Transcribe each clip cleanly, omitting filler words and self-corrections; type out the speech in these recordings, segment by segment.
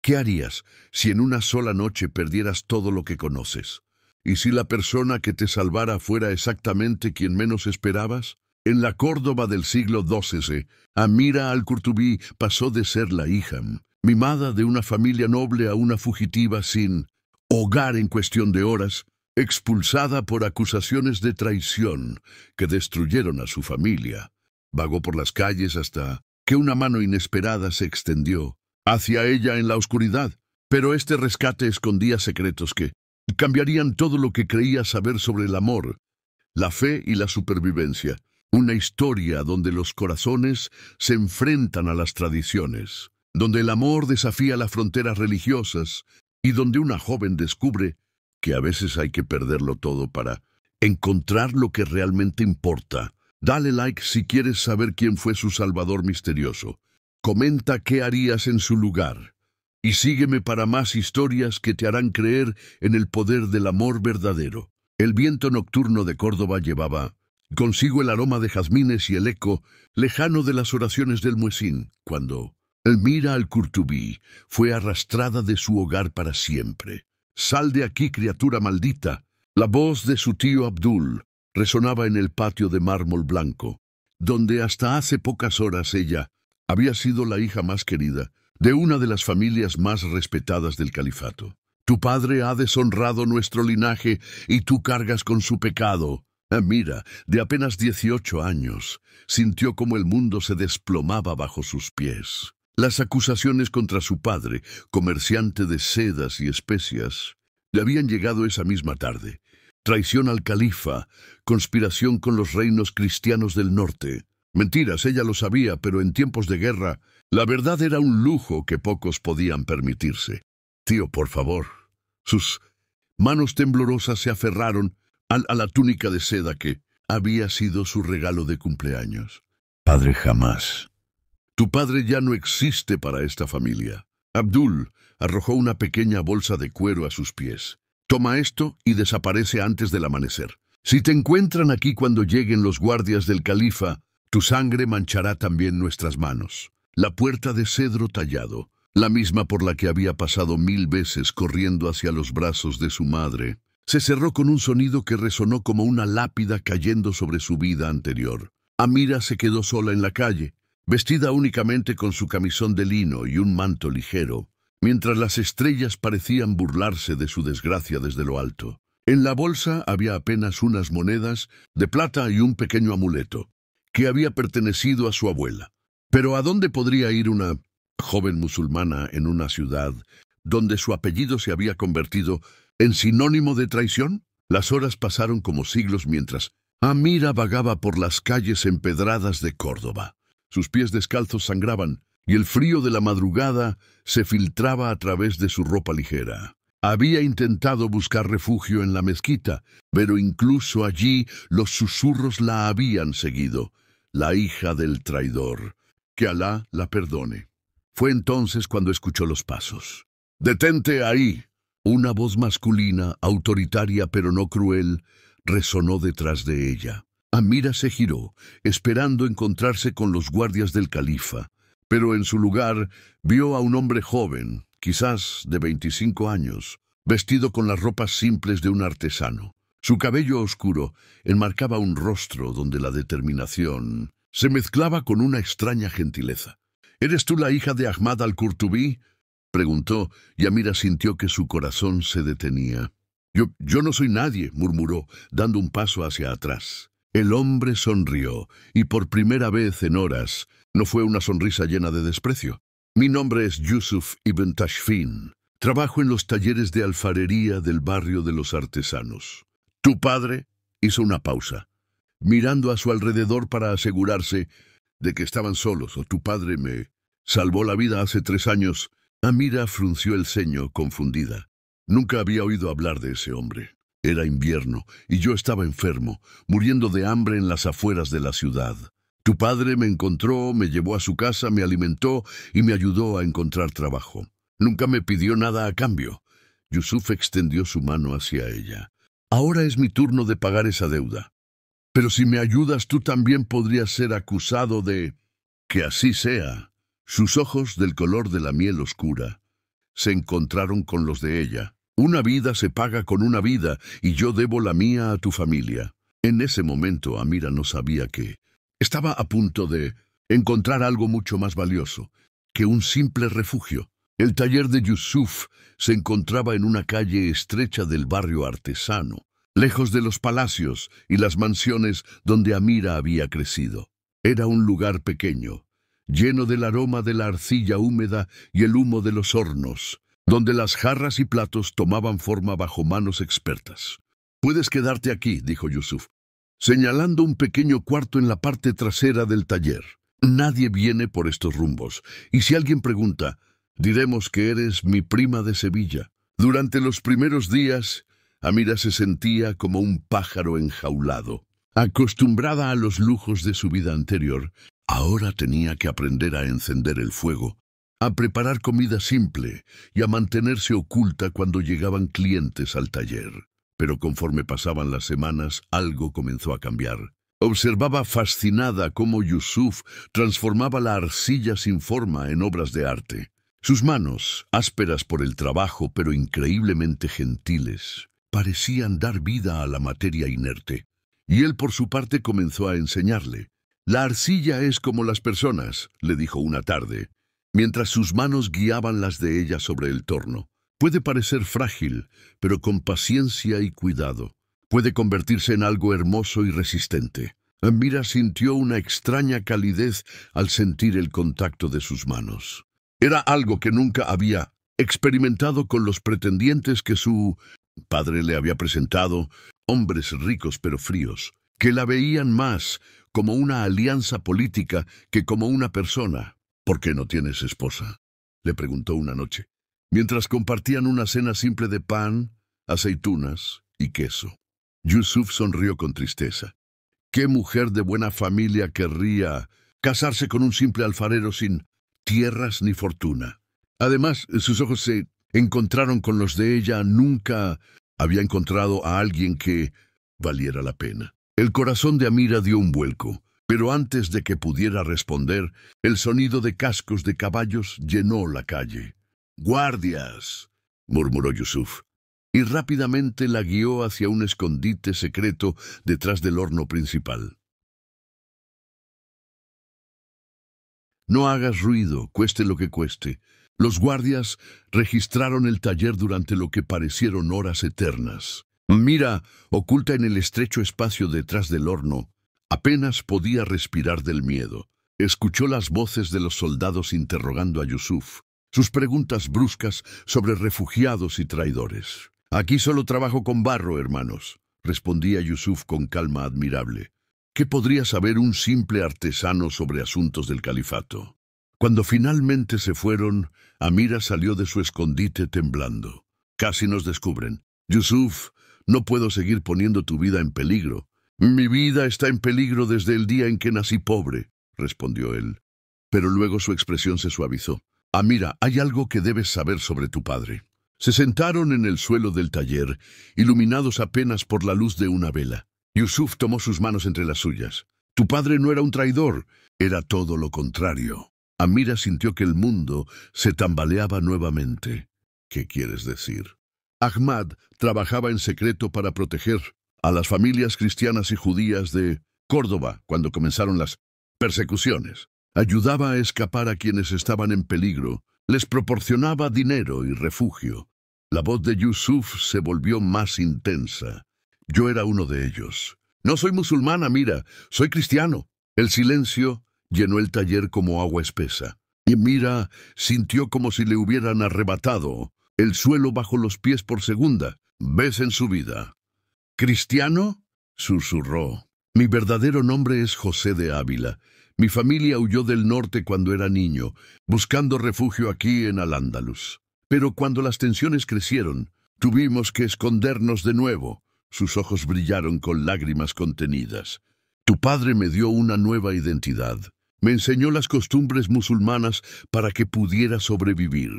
¿Qué harías si en una sola noche perdieras todo lo que conoces? ¿Y si la persona que te salvara fuera exactamente quien menos esperabas? En la Córdoba del siglo XII, Amira al-Qurtubi pasó de ser la hija mimada de una familia noble a una fugitiva sin hogar en cuestión de horas, expulsada por acusaciones de traición que destruyeron a su familia. Vagó por las calles hasta que una mano inesperada se extendió hacia ella en la oscuridad, pero este rescate escondía secretos que cambiarían todo lo que creía saber sobre el amor, la fe y la supervivencia. Una historia donde los corazones se enfrentan a las tradiciones, donde el amor desafía las fronteras religiosas y donde una joven descubre que a veces hay que perderlo todo para encontrar lo que realmente importa. Dale like si quieres saber quién fue su salvador misterioso. Comenta qué harías en su lugar. Y sígueme para más historias que te harán creer en el poder del amor verdadero. El viento nocturno de Córdoba llevaba consigo el aroma de jazmines y el eco lejano de las oraciones del muezín, cuando Amira al-Qurtubi fue arrastrada de su hogar para siempre. «Sal de aquí, criatura maldita». La voz de su tío Abdul resonaba en el patio de mármol blanco, donde hasta hace pocas horas ella había sido la hija más querida de una de las familias más respetadas del califato. «Tu padre ha deshonrado nuestro linaje y tú cargas con su pecado». Amira, de apenas 18 años, sintió como el mundo se desplomaba bajo sus pies. Las acusaciones contra su padre, comerciante de sedas y especias, le habían llegado esa misma tarde. Traición al califa, conspiración con los reinos cristianos del norte. Mentiras, ella lo sabía, pero en tiempos de guerra, la verdad era un lujo que pocos podían permitirse. «Tío, por favor». Sus manos temblorosas se aferraron a la túnica de seda que había sido su regalo de cumpleaños. «Padre, jamás. Tu padre ya no existe para esta familia». Abdul arrojó una pequeña bolsa de cuero a sus pies. «Toma esto y desaparece antes del amanecer. Si te encuentran aquí cuando lleguen los guardias del califa, tu sangre manchará también nuestras manos». La puerta de cedro tallado, la misma por la que había pasado 1000 veces corriendo hacia los brazos de su madre, se cerró con un sonido que resonó como una lápida cayendo sobre su vida anterior. Amira se quedó sola en la calle, vestida únicamente con su camisón de lino y un manto ligero, mientras las estrellas parecían burlarse de su desgracia desde lo alto. En la bolsa había apenas unas monedas de plata y un pequeño amuleto, que había pertenecido a su abuela. Pero ¿a dónde podría ir una joven musulmana en una ciudad donde su apellido se había convertido en sinónimo de traición? Las horas pasaron como siglos mientras Amira vagaba por las calles empedradas de Córdoba. Sus pies descalzos sangraban y el frío de la madrugada se filtraba a través de su ropa ligera. Había intentado buscar refugio en la mezquita, pero incluso allí los susurros la habían seguido. La hija del traidor. Que Alá la perdone. Fue entonces cuando escuchó los pasos. «Detente ahí». Una voz masculina, autoritaria pero no cruel, resonó detrás de ella. Amira se giró, esperando encontrarse con los guardias del califa, pero en su lugar vio a un hombre joven, quizás de 25 años, vestido con las ropas simples de un artesano. Su cabello oscuro enmarcaba un rostro donde la determinación se mezclaba con una extraña gentileza. «¿Eres tú la hija de Ahmad al-Qurtubi?», preguntó, y Amira sintió que su corazón se detenía. Yo no soy nadie», murmuró, dando un paso hacia atrás. El hombre sonrió, y por primera vez en horas no fue una sonrisa llena de desprecio. «Mi nombre es Yusuf ibn Tashfin. Trabajo en los talleres de alfarería del barrio de los artesanos». «¿Tu padre?». Hizo una pausa, mirando a su alrededor para asegurarse de que estaban solos. «¿O tu padre me salvó la vida hace 3 años?» Amira frunció el ceño, confundida. Nunca había oído hablar de ese hombre. Era invierno, y yo estaba enfermo, muriendo de hambre en las afueras de la ciudad. Tu padre me encontró, me llevó a su casa, me alimentó y me ayudó a encontrar trabajo. Nunca me pidió nada a cambio». Yusuf extendió su mano hacia ella. «Ahora es mi turno de pagar esa deuda. Pero si me ayudas, tú también podrías ser acusado de...». «Que así sea». Sus ojos, del color de la miel oscura, se encontraron con los de ella. Una vida se paga con una vida, y yo debo la mía a tu familia. En ese momento, Amira no sabía que estaba a punto de encontrar algo mucho más valioso que un simple refugio. El taller de Yusuf se encontraba en una calle estrecha del barrio artesano, lejos de los palacios y las mansiones donde Amira había crecido. Era un lugar pequeño, lleno del aroma de la arcilla húmeda y el humo de los hornos, donde las jarras y platos tomaban forma bajo manos expertas. «Puedes quedarte aquí», dijo Yusuf, señalando un pequeño cuarto en la parte trasera del taller. «Nadie viene por estos rumbos, y si alguien pregunta, diremos que eres mi prima de Sevilla». Durante los primeros días, Amira se sentía como un pájaro enjaulado. Acostumbrada a los lujos de su vida anterior, ahora tenía que aprender a encender el fuego, a preparar comida simple y a mantenerse oculta cuando llegaban clientes al taller. Pero conforme pasaban las semanas, algo comenzó a cambiar. Observaba fascinada cómo Yusuf transformaba la arcilla sin forma en obras de arte. Sus manos, ásperas por el trabajo pero increíblemente gentiles, parecían dar vida a la materia inerte. Y él por su parte comenzó a enseñarle. «La arcilla es como las personas», le dijo una tarde, mientras sus manos guiaban las de ella sobre el torno. «Puede parecer frágil, pero con paciencia y cuidado puede convertirse en algo hermoso y resistente». Amira sintió una extraña calidez al sentir el contacto de sus manos. Era algo que nunca había experimentado con los pretendientes que su padre le había presentado, hombres ricos pero fríos, que la veían más como una alianza política que como una persona. «¿Por qué no tienes esposa?», le preguntó una noche, mientras compartían una cena simple de pan, aceitunas y queso. Yusuf sonrió con tristeza. ¿Qué mujer de buena familia querría casarse con un simple alfarero sin tierras ni fortuna? Además, sus ojos se encontraron con los de ella. Nunca había encontrado a alguien que valiera la pena. El corazón de Amira dio un vuelco, pero antes de que pudiera responder, el sonido de cascos de caballos llenó la calle. «¡Guardias!», murmuró Yusuf, y rápidamente la guió hacia un escondite secreto detrás del horno principal. «No hagas ruido, cueste lo que cueste». Los guardias registraron el taller durante lo que parecieron horas eternas. Amira, oculta en el estrecho espacio detrás del horno, apenas podía respirar del miedo. Escuchó las voces de los soldados interrogando a Yusuf, sus preguntas bruscas sobre refugiados y traidores. «Aquí solo trabajo con barro, hermanos», respondía Yusuf con calma admirable. ¿Qué podría saber un simple artesano sobre asuntos del califato? Cuando finalmente se fueron, Amira salió de su escondite temblando. «Casi nos descubren. Yusuf, no puedo seguir poniendo tu vida en peligro». «Mi vida está en peligro desde el día en que nací pobre», respondió él. Pero luego su expresión se suavizó. «Amira, hay algo que debes saber sobre tu padre». Se sentaron en el suelo del taller, iluminados apenas por la luz de una vela. Yusuf tomó sus manos entre las suyas. «Tu padre no era un traidor, era todo lo contrario». Amira sintió que el mundo se tambaleaba nuevamente. «¿Qué quieres decir?». Ahmad trabajaba en secreto para proteger a las familias cristianas y judías de Córdoba cuando comenzaron las persecuciones. Ayudaba a escapar a quienes estaban en peligro, les proporcionaba dinero y refugio. La voz de Yusuf se volvió más intensa. «Yo era uno de ellos. No soy musulmán, Amira, soy cristiano». El silencio llenó el taller como agua espesa, y Amira sintió como si le hubieran arrebatado el suelo bajo los pies por segunda vez en su vida. «¿Cristiano?», susurró. «Mi verdadero nombre es José de Ávila. Mi familia huyó del norte cuando era niño, buscando refugio aquí en Al-Ándalus. Pero cuando las tensiones crecieron, tuvimos que escondernos de nuevo». Sus ojos brillaron con lágrimas contenidas. «Tu padre me dio una nueva identidad. Me enseñó las costumbres musulmanas para que pudiera sobrevivir.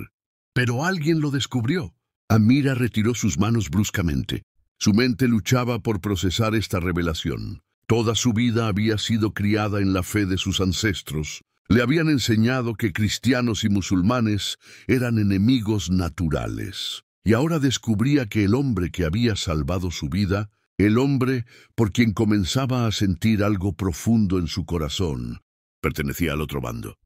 Pero alguien lo descubrió». Amira retiró sus manos bruscamente. Su mente luchaba por procesar esta revelación. Toda su vida había sido criada en la fe de sus ancestros, Le habían enseñado que cristianos y musulmanes eran enemigos naturales. Y ahora descubría que el hombre que había salvado su vida, el hombre por quien comenzaba a sentir algo profundo en su corazón, pertenecía al otro bando.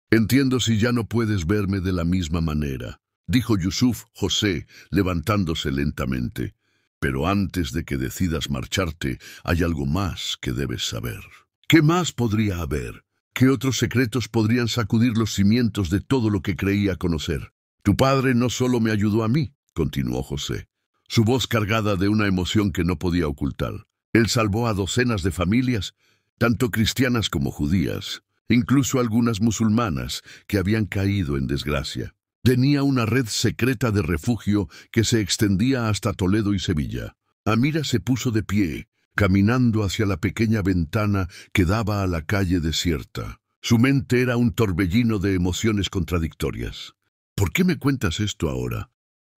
«Entiendo si ya no puedes verme de la misma manera», dijo Yusuf José, levantándose lentamente. «Pero antes de que decidas marcharte, hay algo más que debes saber». ¿Qué más podría haber? ¿Qué otros secretos podrían sacudir los cimientos de todo lo que creía conocer? «Tu padre no solo me ayudó a mí», continuó José, su voz cargada de una emoción que no podía ocultar. «Él salvó a docenas de familias, tanto cristianas como judías, incluso algunas musulmanas que habían caído en desgracia. Tenía una red secreta de refugio que se extendía hasta Toledo y Sevilla». Amira se puso de pie, caminando hacia la pequeña ventana que daba a la calle desierta. Su mente era un torbellino de emociones contradictorias. «¿Por qué me cuentas esto ahora?»,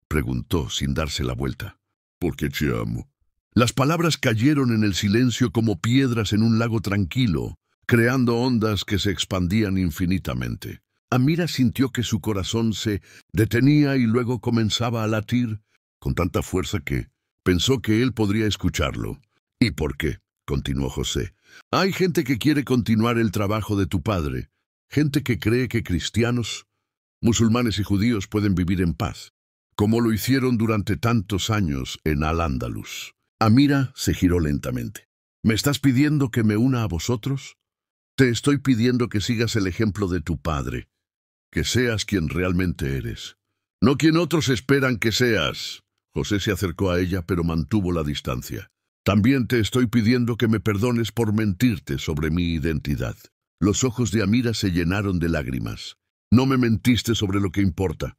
preguntó sin darse la vuelta. «Porque te amo». Las palabras cayeron en el silencio como piedras en un lago tranquilo, creando ondas que se expandían infinitamente. Amira sintió que su corazón se detenía y luego comenzaba a latir con tanta fuerza que pensó que él podría escucharlo. «¿Y por qué?», continuó José. «Hay gente que quiere continuar el trabajo de tu padre, gente que cree que cristianos, musulmanes y judíos pueden vivir en paz, como lo hicieron durante tantos años en Al-Ándalus». Amira se giró lentamente. «¿Me estás pidiendo que me una a vosotros? Te estoy pidiendo que sigas el ejemplo de tu padre, que seas quien realmente eres, no quien otros esperan que seas». José se acercó a ella, pero mantuvo la distancia. «También te estoy pidiendo que me perdones por mentirte sobre mi identidad». Los ojos de Amira se llenaron de lágrimas. «No me mentiste sobre lo que importa.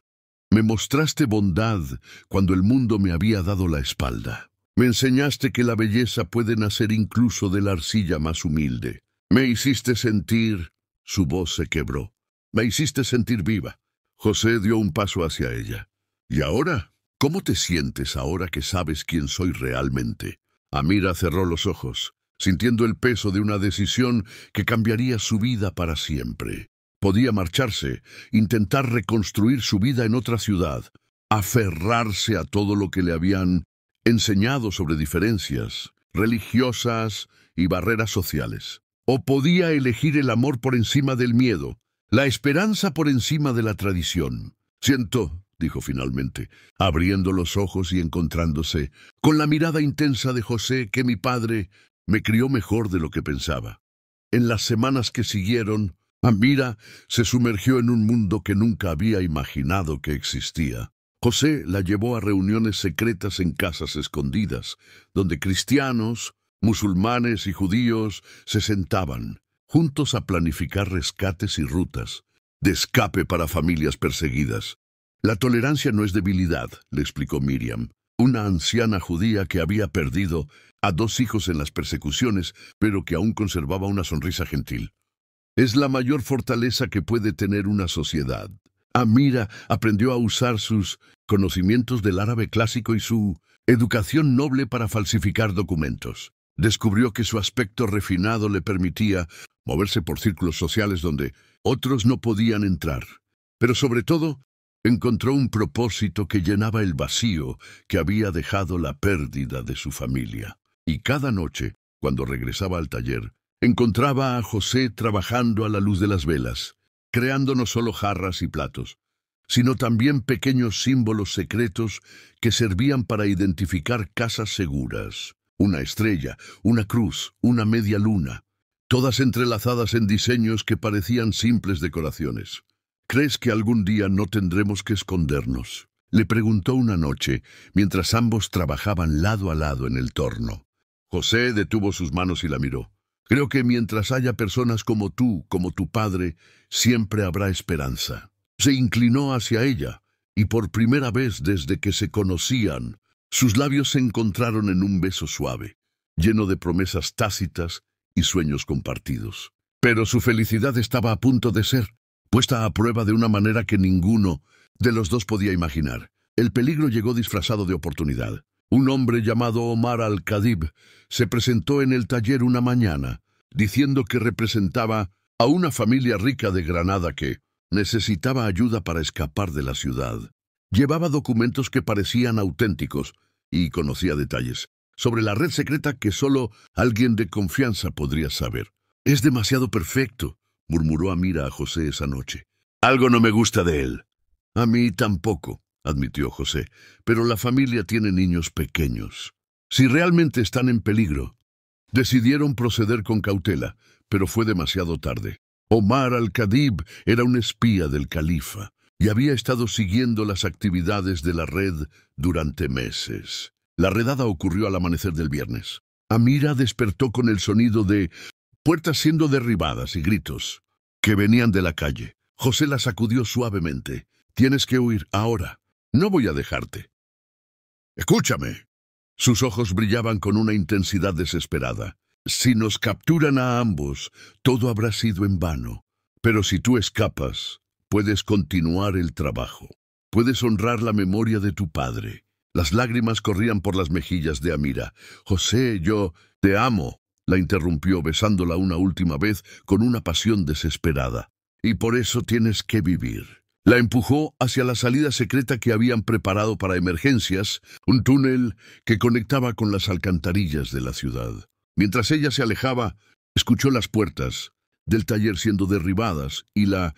Me mostraste bondad cuando el mundo me había dado la espalda. Me enseñaste que la belleza puede nacer incluso de la arcilla más humilde. Me hiciste sentir...» Su voz se quebró. «Me hiciste sentir viva». José dio un paso hacia ella. «¿Y ahora? ¿Cómo te sientes ahora que sabes quién soy realmente?». Amira cerró los ojos, sintiendo el peso de una decisión que cambiaría su vida para siempre. Podía marcharse, intentar reconstruir su vida en otra ciudad, aferrarse a todo lo que le habían enseñado sobre diferencias religiosas y barreras sociales. O podía elegir el amor por encima del miedo, la esperanza por encima de la tradición. «Siento», dijo finalmente, abriendo los ojos y encontrándose con la mirada intensa de José, «que mi padre me crió mejor de lo que pensaba». En las semanas que siguieron, Amira se sumergió en un mundo que nunca había imaginado que existía. José la llevó a reuniones secretas en casas escondidas, donde cristianos, musulmanes y judíos se sentaban, juntos a planificar rescates y rutas de escape para familias perseguidas. «La tolerancia no es debilidad», le explicó Miriam, una anciana judía que había perdido a 2 hijos en las persecuciones, pero que aún conservaba una sonrisa gentil. «Es la mayor fortaleza que puede tener una sociedad». Amira aprendió a usar sus conocimientos del árabe clásico y su educación noble para falsificar documentos. Descubrió que su aspecto refinado le permitía moverse por círculos sociales donde otros no podían entrar. Pero sobre todo, encontró un propósito que llenaba el vacío que había dejado la pérdida de su familia. Y cada noche, cuando regresaba al taller, encontraba a José trabajando a la luz de las velas, creando no solo jarras y platos, sino también pequeños símbolos secretos que servían para identificar casas seguras. Una estrella, una cruz, una media luna, todas entrelazadas en diseños que parecían simples decoraciones. «¿Crees que algún día no tendremos que escondernos?», le preguntó una noche, mientras ambos trabajaban lado a lado en el torno. José detuvo sus manos y la miró. «Creo que mientras haya personas como tú, como tu padre, siempre habrá esperanza». Se inclinó hacia ella, y por primera vez desde que se conocían, sus labios se encontraron en un beso suave, lleno de promesas tácitas y sueños compartidos. Pero su felicidad estaba a punto de ser puesta a prueba de una manera que ninguno de los dos podía imaginar. El peligro llegó disfrazado de oportunidad. Un hombre llamado Omar al-Khadib se presentó en el taller una mañana, diciendo que representaba a una familia rica de Granada que necesitaba ayuda para escapar de la ciudad. Llevaba documentos que parecían auténticos y conocía detalles sobre la red secreta que solo alguien de confianza podría saber. «Es demasiado perfecto», murmuró Amira a José esa noche. «Algo no me gusta de él». «A mí tampoco», admitió José, «pero la familia tiene niños pequeños. Si realmente están en peligro». Decidieron proceder con cautela, pero fue demasiado tarde. Omar al-Kadhib era un espía del califa y había estado siguiendo las actividades de la red durante meses. La redada ocurrió al amanecer del viernes. Amira despertó con el sonido de puertas siendo derribadas y gritos que venían de la calle. José la sacudió suavemente. «Tienes que huir ahora. No voy a dejarte». «Escúchame». Sus ojos brillaban con una intensidad desesperada. «Si nos capturan a ambos, todo habrá sido en vano. Pero si tú escapas, puedes continuar el trabajo. Puedes honrar la memoria de tu padre». Las lágrimas corrían por las mejillas de Amira. «José, yo te amo», la interrumpió besándola una última vez con una pasión desesperada. «Y por eso tienes que vivir». La empujó hacia la salida secreta que habían preparado para emergencias, un túnel que conectaba con las alcantarillas de la ciudad. Mientras ella se alejaba, escuchó las puertas del taller siendo derribadas y la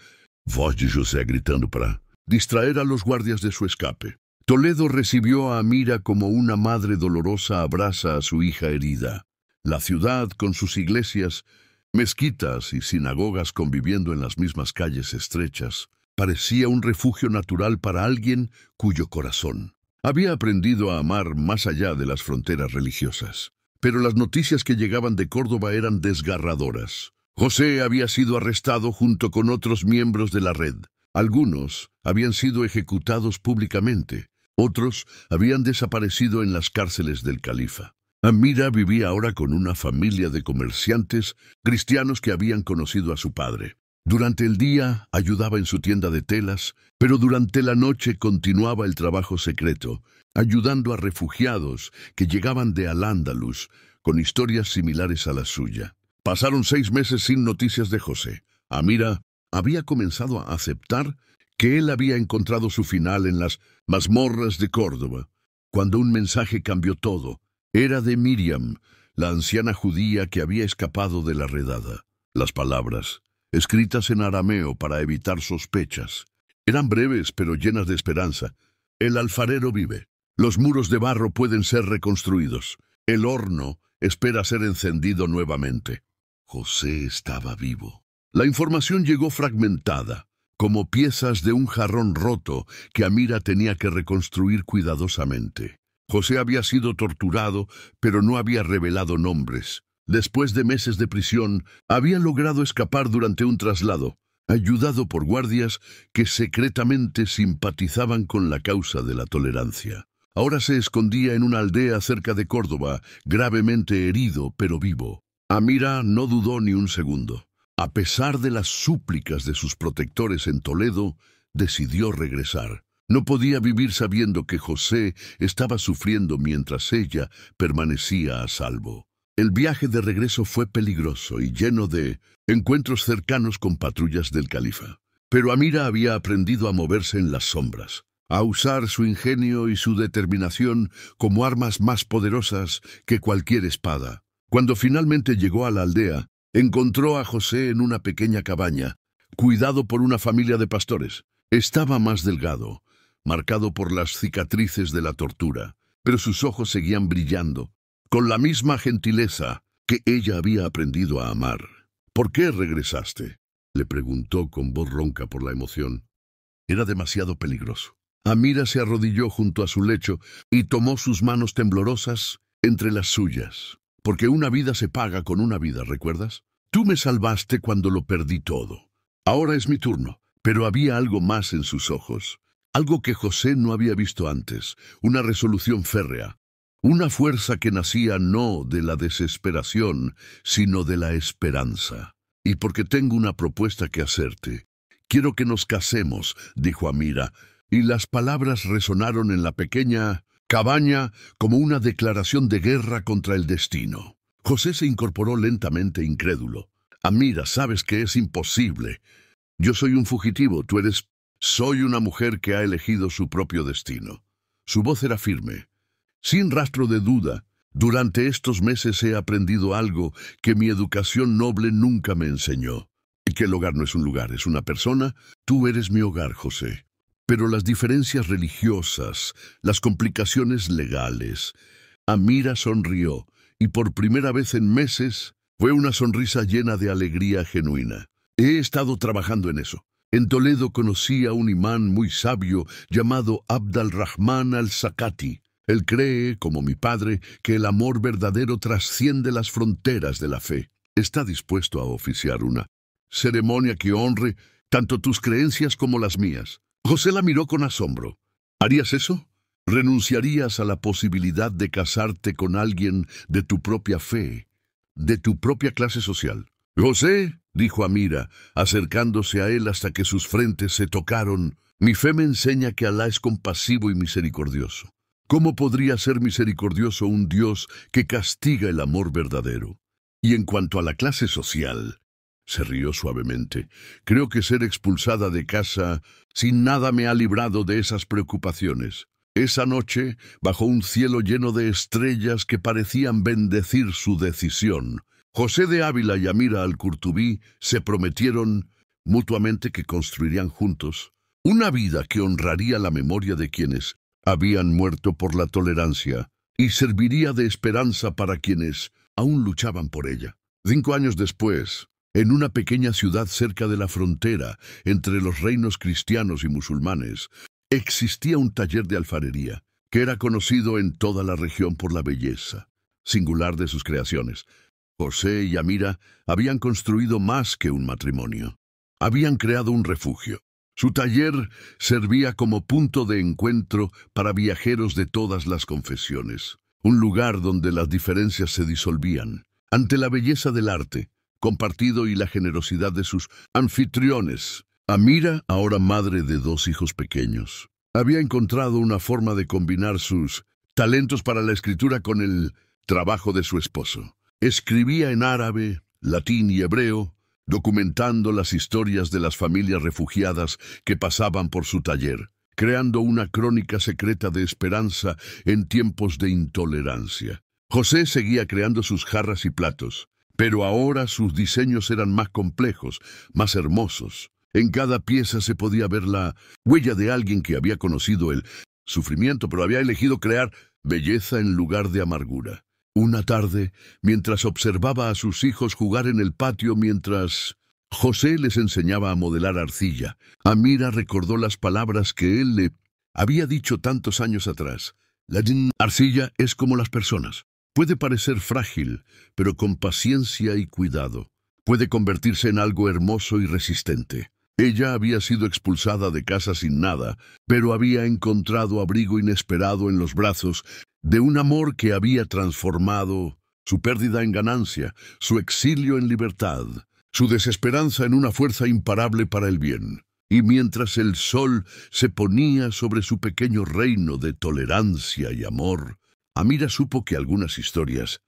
voz de José gritando para distraer a los guardias de su escape. Toledo recibió a Amira como una madre dolorosa abraza a su hija herida. La ciudad, con sus iglesias, mezquitas y sinagogas conviviendo en las mismas calles estrechas, parecía un refugio natural para alguien cuyo corazón había aprendido a amar más allá de las fronteras religiosas. Pero las noticias que llegaban de Córdoba eran desgarradoras. José había sido arrestado junto con otros miembros de la red. Algunos habían sido ejecutados públicamente. Otros habían desaparecido en las cárceles del califa. Amira vivía ahora con una familia de comerciantes cristianos que habían conocido a su padre. Durante el día ayudaba en su tienda de telas, pero durante la noche continuaba el trabajo secreto, ayudando a refugiados que llegaban de Al-Ándalus con historias similares a la suya. Pasaron 6 meses sin noticias de José. Amira había comenzado a aceptar que él había encontrado su final en las mazmorras de Córdoba, cuando un mensaje cambió todo. Era de Miriam, la anciana judía que había escapado de la redada. Las palabras, escritas en arameo para evitar sospechas, eran breves pero llenas de esperanza. «El alfarero vive. Los muros de barro pueden ser reconstruidos. El horno espera ser encendido nuevamente». José estaba vivo. La información llegó fragmentada, como piezas de un jarrón roto que Amira tenía que reconstruir cuidadosamente. José había sido torturado, pero no había revelado nombres. Después de meses de prisión, había logrado escapar durante un traslado, ayudado por guardias que secretamente simpatizaban con la causa de la tolerancia. Ahora se escondía en una aldea cerca de Córdoba, gravemente herido pero vivo. Amira no dudó ni un segundo. A pesar de las súplicas de sus protectores en Toledo, decidió regresar. No podía vivir sabiendo que José estaba sufriendo mientras ella permanecía a salvo. El viaje de regreso fue peligroso y lleno de encuentros cercanos con patrullas del califa. Pero Amira había aprendido a moverse en las sombras, a usar su ingenio y su determinación como armas más poderosas que cualquier espada. Cuando finalmente llegó a la aldea, encontró a José en una pequeña cabaña, cuidado por una familia de pastores. Estaba más delgado, marcado por las cicatrices de la tortura, pero sus ojos seguían brillando, con la misma gentileza que ella había aprendido a amar. «¿Por qué regresaste?», le preguntó con voz ronca por la emoción. Era demasiado peligroso. Amira se arrodilló junto a su lecho y tomó sus manos temblorosas entre las suyas. «Porque una vida se paga con una vida, ¿recuerdas? Tú me salvaste cuando lo perdí todo. Ahora es mi turno». Pero había algo más en sus ojos, algo que José no había visto antes, una resolución férrea. Una fuerza que nacía no de la desesperación, sino de la esperanza. «Y porque tengo una propuesta que hacerte. Quiero que nos casemos», dijo Amira, y las palabras resonaron en la pequeña cabaña como una declaración de guerra contra el destino. José se incorporó lentamente incrédulo. Amira, sabes que es imposible. Yo soy un fugitivo, tú eres... Soy una mujer que ha elegido su propio destino. Su voz era firme, sin rastro de duda. Durante estos meses he aprendido algo que mi educación noble nunca me enseñó. Que el hogar no es un lugar, es una persona. Tú eres mi hogar, José. Pero las diferencias religiosas, las complicaciones legales... Amira sonrió, y por primera vez en meses fue una sonrisa llena de alegría genuina. He estado trabajando en eso. En Toledo conocí a un imán muy sabio llamado Abd al-Rahman al-Sakati. Él cree, como mi padre, que el amor verdadero trasciende las fronteras de la fe. Está dispuesto a oficiar una ceremonia que honre tanto tus creencias como las mías. José la miró con asombro. ¿Harías eso? ¿Renunciarías a la posibilidad de casarte con alguien de tu propia fe, de tu propia clase social? José, dijo Amira, acercándose a él hasta que sus frentes se tocaron, mi fe me enseña que Alá es compasivo y misericordioso. ¿Cómo podría ser misericordioso un Dios que castiga el amor verdadero? Y en cuanto a la clase social, se rió suavemente, creo que ser expulsada de casa sin nada me ha librado de esas preocupaciones. Esa noche, bajo un cielo lleno de estrellas que parecían bendecir su decisión, José de Ávila y Amira al-Qurtubí se prometieron mutuamente que construirían juntos una vida que honraría la memoria de quienes habían muerto por la tolerancia y serviría de esperanza para quienes aún luchaban por ella. 5 años después, en una pequeña ciudad cerca de la frontera entre los reinos cristianos y musulmanes, existía un taller de alfarería que era conocido en toda la región por la belleza singular de sus creaciones. José y Amira habían construido más que un matrimonio. Habían creado un refugio. Su taller servía como punto de encuentro para viajeros de todas las confesiones, un lugar donde las diferencias se disolvían ante la belleza del arte compartido y la generosidad de sus anfitriones. Amira, ahora madre de 2 hijos pequeños, había encontrado una forma de combinar sus talentos para la escritura con el trabajo de su esposo. Escribía en árabe, latín y hebreo, documentando las historias de las familias refugiadas que pasaban por su taller, creando una crónica secreta de esperanza en tiempos de intolerancia. José seguía creando sus jarras y platos, pero ahora sus diseños eran más complejos, más hermosos. En cada pieza se podía ver la huella de alguien que había conocido el sufrimiento, pero había elegido crear belleza en lugar de amargura. Una tarde, mientras observaba a sus hijos jugar en el patio mientras José les enseñaba a modelar arcilla, Amira recordó las palabras que él le había dicho tantos años atrás. La arcilla es como las personas. Puede parecer frágil, pero con paciencia y cuidado puede convertirse en algo hermoso y resistente. Ella había sido expulsada de casa sin nada, pero había encontrado abrigo inesperado en los brazos de un amor que había transformado su pérdida en ganancia, su exilio en libertad, su desesperanza en una fuerza imparable para el bien. Y mientras el sol se ponía sobre su pequeño reino de tolerancia y amor, Amira supo que algunas historias,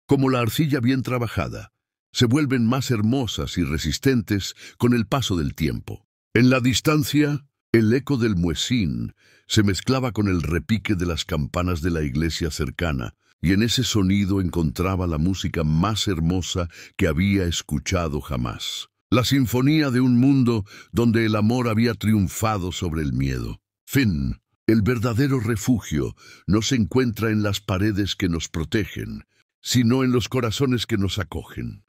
como la arcilla bien trabajada, se vuelven más hermosas y resistentes con el paso del tiempo. En la distancia, el eco del muezín se mezclaba con el repique de las campanas de la iglesia cercana, y en ese sonido encontraba la música más hermosa que había escuchado jamás. La sinfonía de un mundo donde el amor había triunfado sobre el miedo. Fin. El verdadero refugio no se encuentra en las paredes que nos protegen, sino en los corazones que nos acogen.